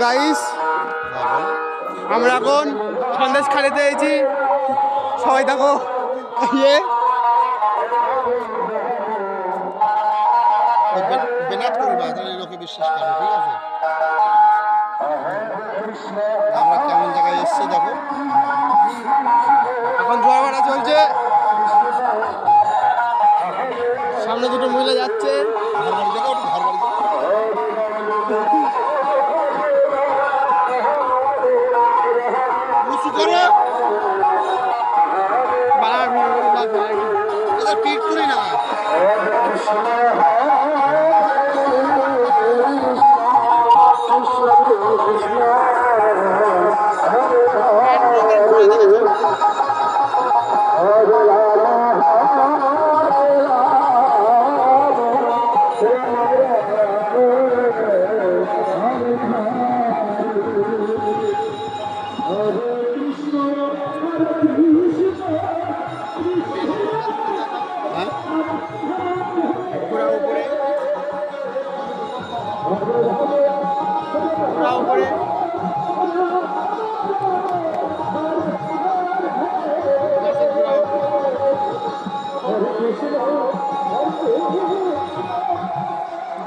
Guys আমরা এখন সন্দেশ খালিতে এসেছি, সবাই দেখো ইয়ে বেনাত করবা তাহলে লোকে বিশ্বাস করে। ঠিক আছে, আমরা কেমন জায়গায় এসেছি দেখো। এখন জোয়ার ভাটা চলছে, সামনে দুটো মহিলা যাচ্ছে। ঘর বাড়ি দেখো, ঘর বাড়ি উঁচু করো, এদের পিট করি না।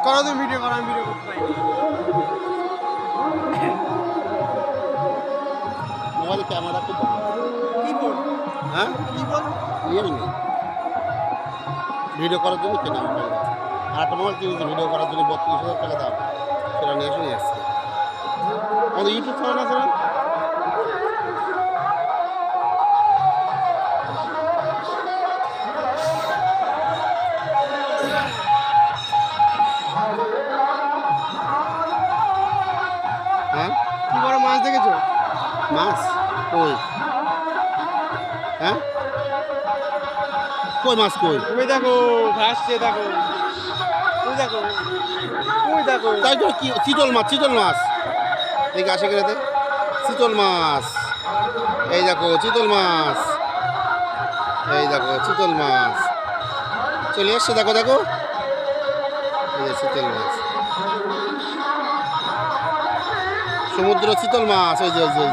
করো তুমি ভিডিও করো, আমি ভিডিও করতে পারি। মোবাইল ক্যামেরা খুব কি বল? হ্যাঁ কি বল? রিয়েলমি ভিডিও করার জন্য কেনা মোবাইল। আর একটা মোবাইল কিনেছি ভিডিও করার জন্য 32,000 টাকা দাম, সেটা নিয়ে এসে নিয়ে আসছে। আমাদের ইউটিউব চ্যানেল আছে না? হ্যাঁ, কি বড় মাছ দেখেছো? মাছ কই? হ্যাঁ, কই মাছ কই? ওই দেখো ভাসছে, দেখো ওই দেখো, ওই দেখো। তাই তো, কি চিতল মাছ, চিতল মাছ দেখে আসে গেলে চিতল মাছ। এই দেখো চিতল মাছ, এই দেখো চিতল মাছ চলে এসছে, দেখো দেখো এই যে চিতল মাছ, সমুদ্র চিতল মাছ। ওই যে ওই যে